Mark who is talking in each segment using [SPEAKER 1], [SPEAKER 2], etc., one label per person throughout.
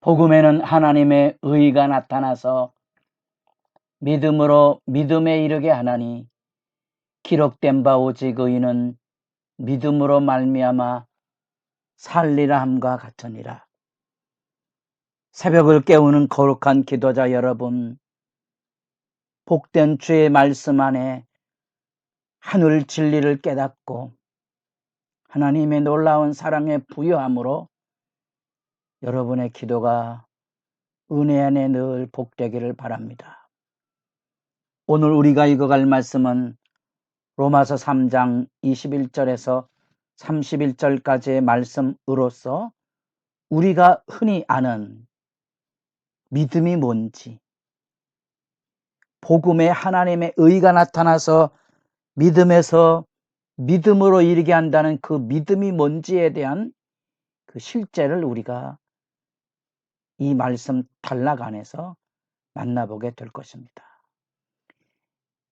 [SPEAKER 1] 복음에는 하나님의 의가 나타나서 믿음으로 믿음에 이르게 하나니 기록된 바 오직 의인은 믿음으로 말미암아 살리라 함과 같으니라. 새벽을 깨우는 거룩한 기도자 여러분, 복된 주의 말씀 안에 하늘 진리를 깨닫고 하나님의 놀라운 사랑의 부여함으로 여러분의 기도가 은혜 안에 늘 복되기를 바랍니다. 오늘 우리가 읽어갈 말씀은 로마서 3장 21절에서 31절까지의 말씀으로서 우리가 흔히 아는 믿음이 뭔지, 복음에 하나님의 의가 나타나서 믿음에서 믿음으로 이르게 한다는 그 믿음이 뭔지에 대한 그 실제를 우리가 이 말씀 단락 안에서 만나보게 될 것입니다.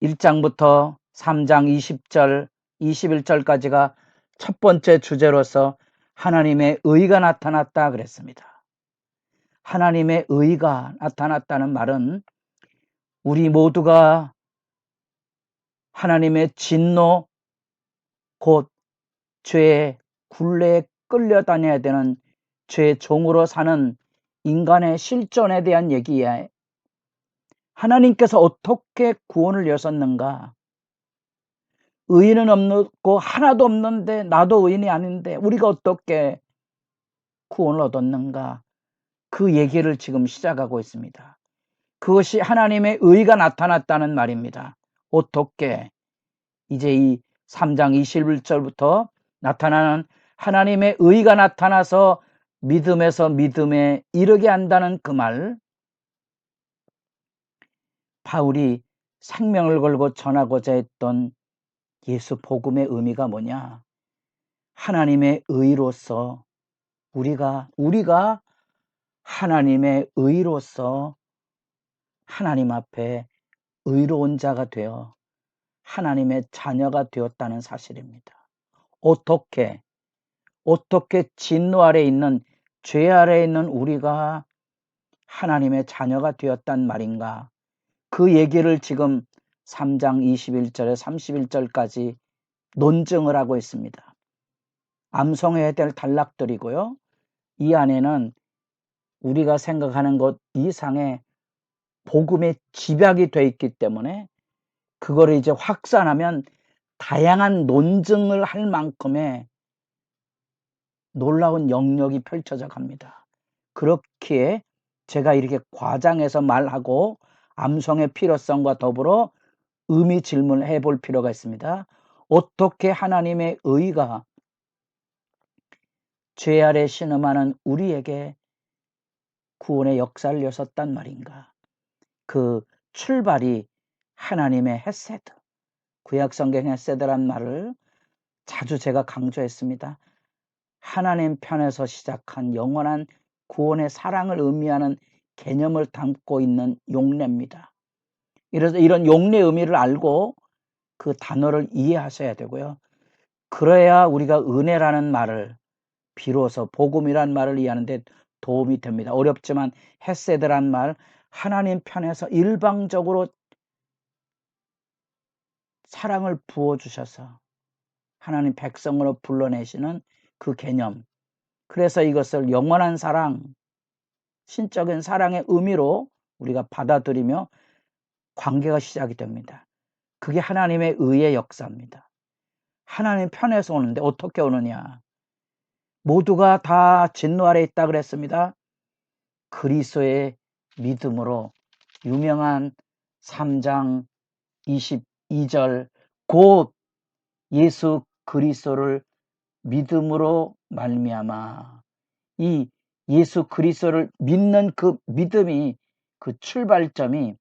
[SPEAKER 1] 1장부터 3장 20절, 21절까지가 첫 번째 주제로서 하나님의 의가 나타났다 그랬습니다. 하나님의 의가 나타났다는 말은 우리 모두가 하나님의 진노, 곧 죄의 굴레에 끌려다녀야 되는 죄의 종으로 사는 인간의 실존에 대한 얘기에 하나님께서 어떻게 구원을 여셨는가? 의인은 없고 하나도 없는데 나도 의인이 아닌데 우리가 어떻게 구원을 얻었는가? 그 얘기를 지금 시작하고 있습니다. 그것이 하나님의 의가 나타났다는 말입니다. 어떻게? 이제 이 3장 21절부터 나타나는 하나님의 의가 나타나서 믿음에서 믿음에 이르게 한다는 그 말, 바울이 생명을 걸고 전하고자 했던 예수 복음의 의미가 뭐냐? 하나님의 의로서 우리가 하나님의 의로서 하나님 앞에 의로운 자가 되어 하나님의 자녀가 되었다는 사실입니다. 어떻게 진노 아래 있는 죄 아래 있는 우리가 하나님의 자녀가 되었단 말인가? 그 얘기를 지금 3장 21절에 31절까지 논증을 하고 있습니다. 암송해야 될 단락들이고요. 이 안에는 우리가 생각하는 것 이상의 복음의 집약이 되어 있기 때문에 그거를 이제 확산하면 다양한 논증을 할 만큼의 놀라운 영역이 펼쳐져 갑니다. 그렇기에 제가 이렇게 과장해서 말하고 암송의 필요성과 더불어 의미 질문을 해볼 필요가 있습니다. 어떻게 하나님의 의가 죄 아래 신음하는 우리에게 구원의 역사를 여셨단 말인가? 그 출발이 하나님의 헤세드, 구약성경 헤세드란 말을 자주 제가 강조했습니다. 하나님 편에서 시작한 영원한 구원의 사랑을 의미하는 개념을 담고 있는 용례입니다. 이래서 이런 용례 의미를 알고 그 단어를 이해하셔야 되고요. 그래야 우리가 은혜라는 말을 비로소 복음이란 말을 이해하는데 도움이 됩니다. 어렵지만 헤세드란 말, 하나님 편에서 일방적으로 사랑을 부어주셔서 하나님 백성으로 불러내시는 그 개념. 그래서 이것을 영원한 사랑, 신적인 사랑의 의미로 우리가 받아들이며 관계가 시작이 됩니다. 그게 하나님의 의의 역사입니다. 하나님 편에서 오는데 어떻게 오느냐? 모두가 다 진노 아래 있다 그랬습니다. 그리스도의 믿음으로 유명한 3장 22절 곧 예수 그리스도를 믿음으로 말미암아, 이 예수 그리스도를 믿는 그 믿음이, 그 출발점이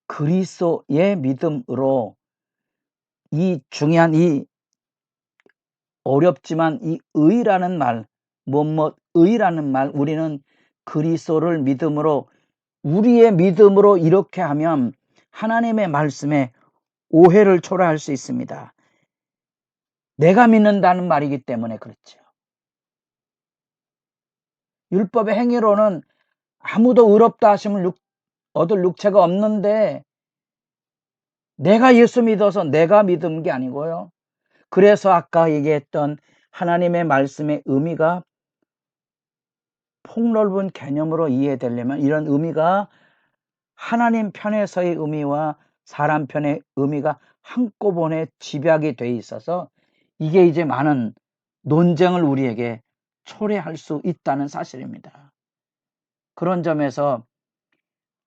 [SPEAKER 1] 그리스도의 믿음으로, 이 중요한 이 어렵지만 이 의라는 말, 의라는 말, 우리는 그리스도를 믿음으로, 우리의 믿음으로 이렇게 하면 하나님의 말씀에 오해를 초래할 수 있습니다. 내가 믿는다는 말이기 때문에 그렇죠. 율법의 행위로는 아무도 의롭다 하심을 얻을 육체가 없는데 내가 예수 믿어서 내가 믿은 게 아니고요. 그래서 아까 얘기했던 하나님의 말씀의 의미가 폭넓은 개념으로 이해되려면 이런 의미가 하나님 편에서의 의미와 사람 편의 의미가 한꺼번에 집약이 돼 있어서 이게 이제 많은 논쟁을 우리에게 초래할 수 있다는 사실입니다. 그런 점에서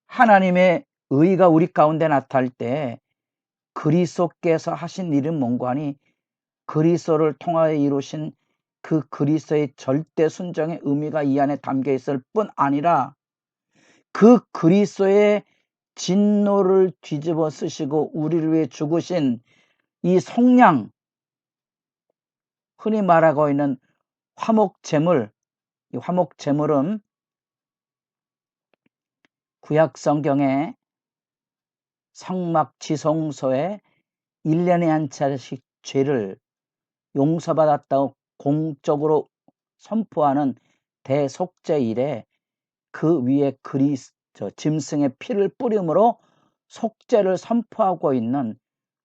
[SPEAKER 1] 하나님의 의가 우리 가운데 나타날 때 그리스도께서 하신 일은 뭔가 하니 그리스도를 통하여 이루신 그 그리스도의 절대 순종의 의미가 이 안에 담겨 있을 뿐 아니라 그 그리스도의 진노를 뒤집어 쓰시고 우리를 위해 죽으신 이 속량, 흔히 말하고 있는 화목제물, 이 화목제물은 구약 성경의 성막 지성소에 1년에 한 차례씩 죄를 용서받았다고 공적으로 선포하는 대속죄일에 그 위에 짐승의 피를 뿌림으로 속죄를 선포하고 있는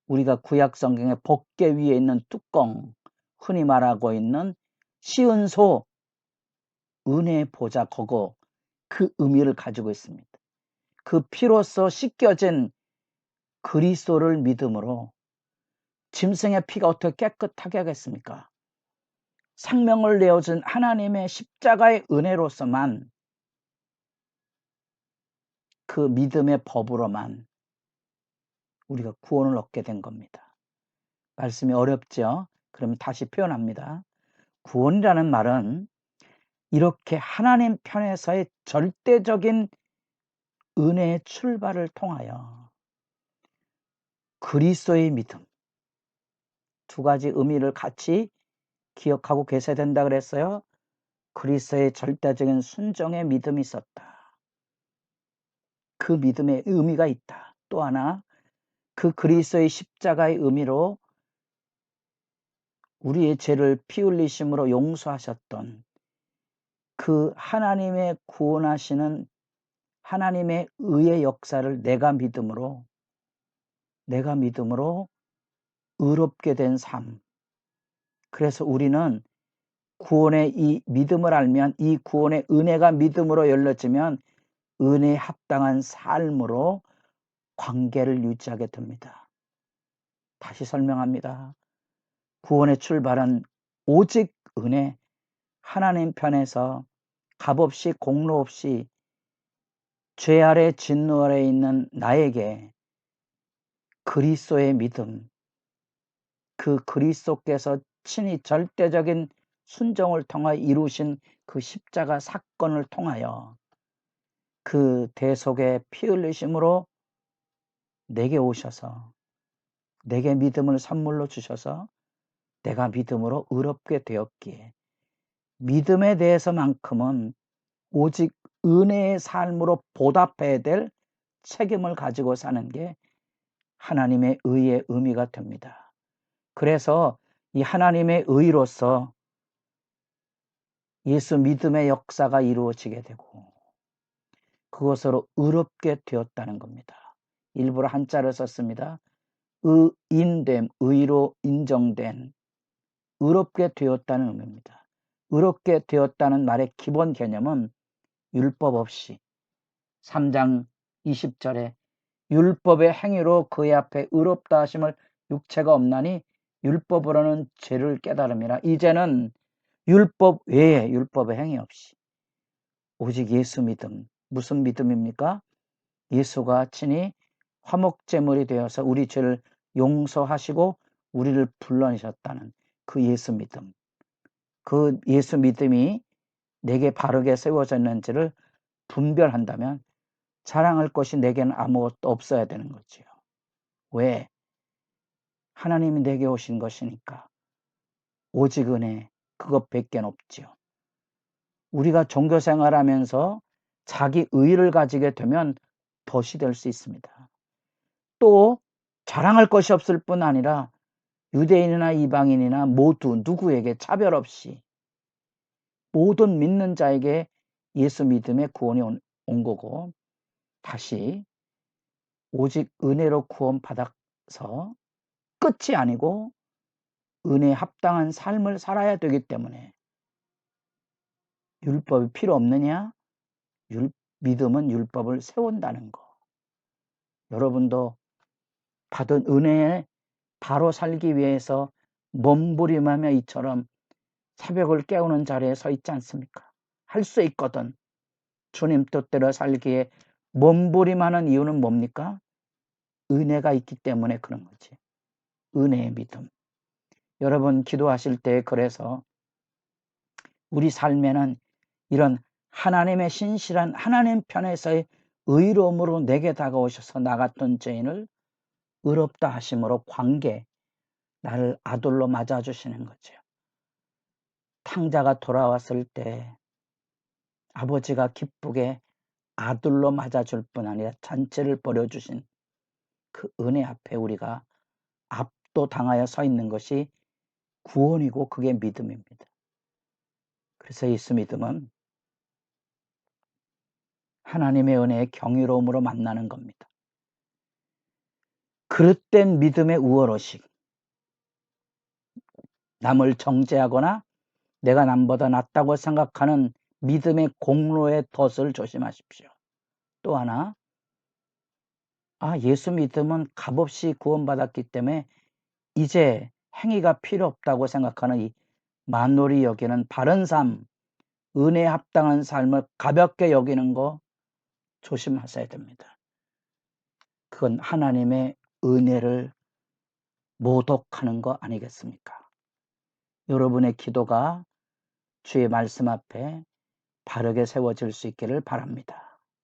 [SPEAKER 1] 우리가 구약 성경의 법궤 위에 있는 뚜껑, 흔히 말하고 있는 시은소, 은혜의 보좌 거고 그 의미를 가지고 있습니다. 그 피로써 씻겨진 그리스도를 믿음으로 짐승의 피가 어떻게 깨끗하게 하겠습니까? 생명을 내어준 하나님의 십자가의 은혜로서만 그 믿음의 법으로만 우리가 구원을 얻게 된 겁니다. 말씀이 어렵죠? 그러면 다시 표현합니다. 구원이라는 말은 이렇게 하나님 편에서의 절대적인 은혜의 출발을 통하여 그리스도의 믿음, 두 가지 의미를 같이 기억하고 계셔야 된다 그랬어요. 그리스도의 절대적인 순종의 믿음이 있었다. 그 믿음의 의미가 있다. 또 하나, 그 그리스도의 십자가의 의미로 우리의 죄를 피 흘리심으로 용서하셨던 그 하나님의 구원하시는 하나님의 의의 역사를 내가 믿음으로 의롭게 된 삶. 그래서 우리는 구원의 이 믿음을 알면 이 구원의 은혜가 믿음으로 열려지면 은혜에 합당한 삶으로 관계를 유지하게 됩니다. 다시 설명합니다. 구원의 출발은 오직 은혜, 하나님 편에서 값없이 공로 없이 죄 아래 진노 아래 있는 나에게 그리스도의 믿음, 그 그리스도께서 친히 절대적인 순종을 통하여 이루신 그 십자가 사건을 통하여 그 대속의 피 흘리심으로 내게 오셔서 내게 믿음을 선물로 주셔서 내가 믿음으로 의롭게 되었기에 믿음에 대해서만큼은 오직 은혜의 삶으로 보답해야 될 책임을 가지고 사는 게 하나님의 의의 의미가 됩니다. 그래서 이 하나님의 의로서 예수 믿음의 역사가 이루어지게 되고 그것으로 의롭게 되었다는 겁니다. 일부러 한자를 썼습니다. 의인됨, 의로 인정된, 의롭게 되었다는 의미입니다. 의롭게 되었다는 말의 기본 개념은 율법 없이 3장 20절에 율법의 행위로 그의 앞에 의롭다 하심을 육체가 없나니 율법으로는 죄를 깨달음이라. 이제는 율법 외에 율법의 행위 없이 오직 예수 믿음. 무슨 믿음입니까? 예수가 친히 화목제물이 되어서 우리 죄를 용서하시고 우리를 불러내셨다는 그 예수 믿음. 그 예수 믿음이 내게 바르게 세워졌는지를 분별한다면 자랑할 것이 내게는 아무것도 없어야 되는 거지요. 왜? 하나님이 내게 오신 것이니까. 오직 은혜, 그것밖에 없지요. 우리가 종교생활하면서 자기 의의를 가지게 되면 덫이 될 수 있습니다. 또 자랑할 것이 없을 뿐 아니라 유대인이나 이방인이나 모두 누구에게 차별 없이 모든 믿는 자에게 예수 믿음의 구원이 온 거고, 다시 오직 은혜로 구원받아서 끝이 아니고 은혜에 합당한 삶을 살아야 되기 때문에 율법이 필요 없느냐? 믿음은 율법을 세운다는 거. 여러분도 받은 은혜에 바로 살기 위해서 몸부림하며 이처럼 새벽을 깨우는 자리에 서 있지 않습니까? 할 수 있거든. 주님 뜻대로 살기에 몸부림하는 이유는 뭡니까? 은혜가 있기 때문에 그런 거지. 은혜의 믿음. 여러분 기도하실 때 그래서 우리 삶에는 이런 하나님의 신실한 하나님 편에서의 의로움으로 내게 다가오셔서 나 같은 죄인을 의롭다 하심으로 관계, 나를 아들로 맞아주시는 거죠. 탕자가 돌아왔을 때 아버지가 기쁘게 아들로 맞아줄 뿐 아니라 잔치를 벌여주신 그 은혜 앞에 우리가 압도당하여 서 있는 것이 구원이고 그게 믿음입니다. 그래서 예수 믿음은 하나님의 은혜의 경이로움으로 만나는 겁니다. 그릇된 믿음의 우월의식, 남을 정죄하거나 내가 남보다 낫다고 생각하는 믿음의 공로의 덫을 조심하십시오. 또 하나, 예수 믿음은 값없이 구원받았기 때문에 이제 행위가 필요 없다고 생각하는 이 만홀히 여기는 바른 삶, 은혜에 합당한 삶을 가볍게 여기는 거 조심하셔야 됩니다. 그건 하나님의 은혜를 모독하는 거 아니겠습니까? 여러분의 기도가 주의 말씀 앞에 바르게 세워질 수 있기를 바랍니다.